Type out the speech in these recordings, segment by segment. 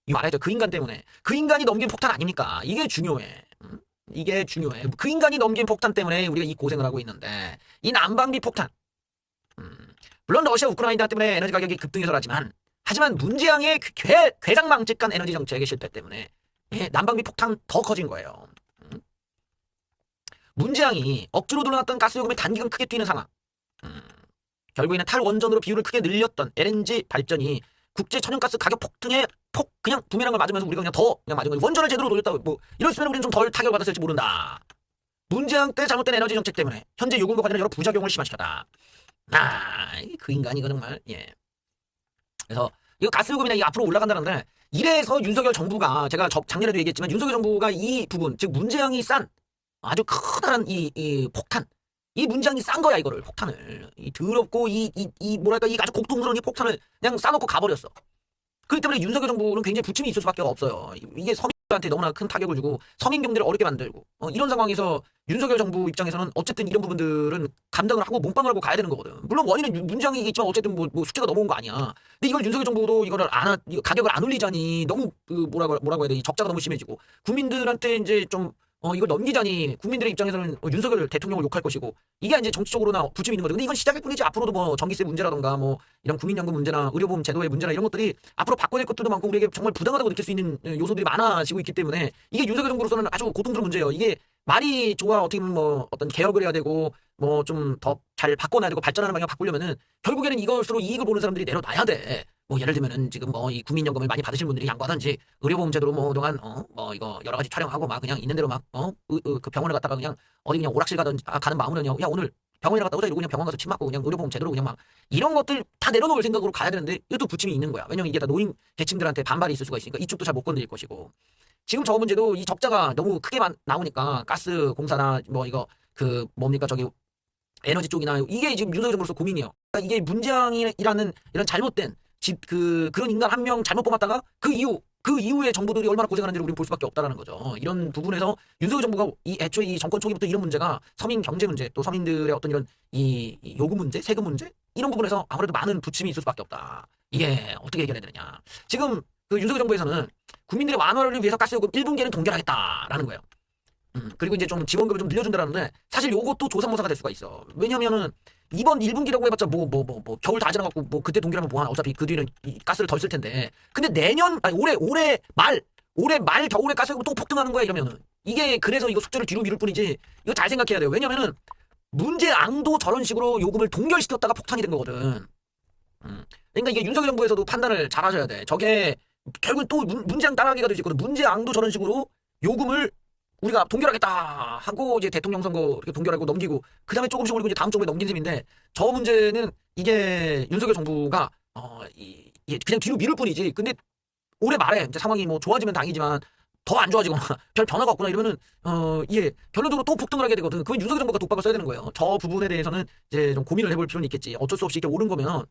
이거 알아야죠. 그 인간 때문에. 그 인간이 넘긴 폭탄 아닙니까? 이게 중요해. 이게 중요해. 그 인간이 넘긴 폭탄 때문에 우리가 이 고생을 하고 있는데, 이 난방비 폭탄. 물론 러시아 우크라이나 때문에 에너지 가격이 급등해서라지만, 하지만 문재양의 괴장망측한 에너지 정책의 실패 때문에 난방비 폭탄 더 커진 거예요. 문재양이 억지로 늘어났던 가스 요금이 단기간 크게 뛰는 상황. 결국에는 탈원전으로 비율을 크게 늘렸던 LNG 발전이 국제 천연가스 가격 폭등에 그냥 부메랑을 맞으면서 우리가 그냥 맞은 거지. 원전을 제대로 돌렸다 뭐 이랬으면 우리는 좀 덜 타격을 받았을지 모른다. 문재양 때 잘못된 에너지 정책 때문에 현재 요금과 관련한 여러 부작용을 심화시켰다. 그 인간이 이거 정말 그래서 이거 가스 요금이나 이 앞으로 올라간다는데 이래서 윤석열 정부가 제가 작년에도 얘기했지만 윤석열 정부가 이 부분 즉 문재양이 싼 아주 커다란 이 폭탄 이 문장이 싼 거야 이거를 폭탄을 이 더럽고 이 뭐랄까 이 아주 고통스러운 이 폭탄을 그냥 싸놓고 가버렸어. 그렇기 때문에 윤석열 정부는 굉장히 부침이 있을 수밖에 없어요. 이게 서민들한테 너무나 큰 타격을 주고 서민 경제를 어렵게 만들고 이런 상황에서 윤석열 정부 입장에서는 어쨌든 이런 부분들은 감당을 하고 몸빵을 하고 가야 되는 거거든. 물론 원인은 문장이겠지만 어쨌든 뭐 숫자가 넘어온 거 아니야. 근데 이걸 윤석열 정부도 이거를 가격을 안 올리자니 너무 뭐라고 해야 돼? 이 적자가 너무 심해지고 국민들한테 이제 좀 이걸 넘기자니 국민들의 입장에서는 윤석열 대통령을 욕할 것이고 이게 이제 정치적으로나 부침이 있는 거죠. 근데 이건 시작일 뿐이지 앞으로도 뭐 전기세 문제라던가 뭐 이런 국민연금 문제나 의료보험 제도의 문제나 이런 것들이 앞으로 바꿔낼 것들도 많고 우리에게 정말 부당하다고 느낄 수 있는 요소들이 많아지고 있기 때문에 이게 윤석열 정부로서는 아주 고통스러운 문제예요. 이게 말이 좋아 어떻게 보면 뭐 어떤 개혁을 해야 되고 뭐 좀 더 잘 바꿔놔야 되고 발전하는 방향 바꾸려면은 결국에는 이것으로 이익을 보는 사람들이 내려놔야 돼. 뭐 예를 들면은 지금 뭐 이 국민연금을 많이 받으시는 분들이 양보하든지 의료보험 제도로 뭐 그동안 뭐 이거 여러 가지 촬영하고 막 그냥 있는 대로 막 그 병원에 갔다가 그냥 어디 그냥 오락실 가든지 가는 마음으로는 야 오늘 병원에 갔다 오자 이러고 그냥 병원 가서 침 맞고 그냥 의료보험 제도로 그냥 막 이런 것들 다 내려놓을 생각으로 가야 되는데 이것도 부침이 있는 거야. 왜냐면 이게 다 노인 계층들한테 반발이 있을 수가 있으니까 이쪽도 잘 못 건드릴 것이고 지금 저 문제도 이 적자가 너무 크게 나오니까 가스 공사나 뭐 이거 그 뭡니까 저기 에너지 쪽이나 이게 지금 윤석열 정부로서 고민이에요. 그러니까 이게 문재양이라는 이런 잘못된 그런 인간 한 명 잘못 뽑았다가 그 이후에 정부들이 얼마나 고생하는지를 우리는 볼 수밖에 없다라는 거죠. 이런 부분에서 윤석열 정부가 애초에 이 정권 초기부터 이런 문제가 서민 경제 문제 또 서민들의 어떤 이런 이 요금 문제, 세금 문제 이런 부분에서 아무래도 많은 부침이 있을 수밖에 없다. 이게 어떻게 해결해야 되느냐. 지금 그 윤석열 정부에서는 국민들의 완화를 위해서 가스요금 1분기에는 동결하겠다라는 거예요. 그리고 이제 좀 지원금을 좀 늘려준다라는데 사실 요것도 조삼모사가 될 수가 있어. 왜냐면은 이번 1분기라고 해봤자 뭐 겨울 다 지나갖고 뭐 그때 동결하면 뭐하나 어차피 그 뒤는 이 가스를 덜 쓸 텐데 근데 올해 말 겨울에 가스요금 또 폭등하는 거야 이러면은 이게 그래서 이거 숙제를 뒤로 미룰 뿐이지 이거 잘 생각해야 돼요. 왜냐면은 문재앙도 저런 식으로 요금을 동결시켰다가 폭탄이 된 거거든. 그러니까 이게 윤석열 정부에서도 판단을 잘 하셔야 돼. 저게 결국 또 문재앙 따라가기가 될 수 있거든. 문재앙도 저런 식으로 요금을 우리가 동결하겠다 하고 이제 대통령 선거 이렇게 동결하고 넘기고 그 다음에 조금씩 올리고 이제 다음 정부에 넘긴 셈인데 저 문제는 이게 윤석열 정부가 그냥 뒤로 미룰 뿐이지. 근데 올해 말에 이제 상황이 뭐 좋아지면 당이지만 더 안 좋아지거나 별 변화가 없거나 이러면은 이게 결론적으로 또 폭등을 하게 되거든. 그건 윤석열 정부가 독박을 써야 되는 거예요. 저 부분에 대해서는 이제 좀 고민을 해볼 필요는 있겠지. 어쩔 수 없이 이렇게 오른 거면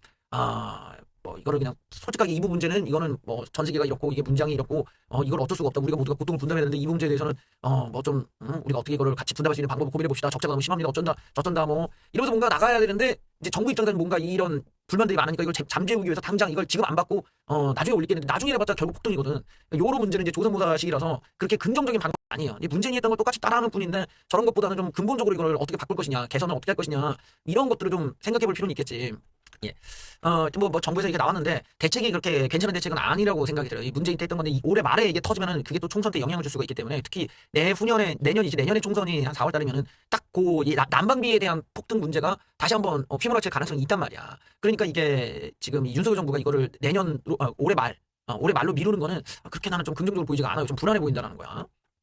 뭐 이거를 그냥 솔직하게 이 문제는 이거는 뭐 전 세계가 이렇고 이게 문장이 이렇고 이걸 어쩔 수가 없다. 우리가 모두가 고통을 분담해야 되는데 이 문제에 대해서는 뭐 좀 우리가 어떻게 이거를 같이 분담할 수 있는 방법을 고민해 봅시다. 적자가 너무 심합니다. 어쩐다 저쩐다 뭐 이러면서 뭔가 나가야 되는데 이제 정부 입장에서는 뭔가 이런 불만들이 많으니까 이걸 잠재우기 위해서 당장 이걸 지금 안 받고 나중에 올리겠는데 나중에 해봤자 결국 폭등이거든. 요런 문제는 이제 조선모사식이라서 그렇게 긍정적인 방법이 아니에요. 문재인이 했던 걸 똑같이 따라하는 뿐인데 저런 것보다는 좀 근본적으로 이걸 어떻게 바꿀 것이냐 개선을 어떻게 할 것이냐 이런 것들을 좀 생각해 볼 필요는 있겠지. 예. 뭐 정부에서 이게 나왔는데 대책이 그렇게 괜찮은 대책은 아니라고 생각이 들어요. 이 문재인 때 했던 건데 올해 말에 이게 터지면은 그게 또 총선 때 영향을 줄 수가 있기 때문에 특히 내년에 총선이 한 4월 달이면은 딱 이 난방비에 대한 폭등 문제가 다시 한번 휘몰아칠 가능성이 있단 말이야. 그러니까 이게 지금 이 윤석열 정부가 이거를 올해 말로 미루는 거는 그렇게 나는 좀 긍정적으로 보이지가 않아요. 좀 불안해 보인다는 거야.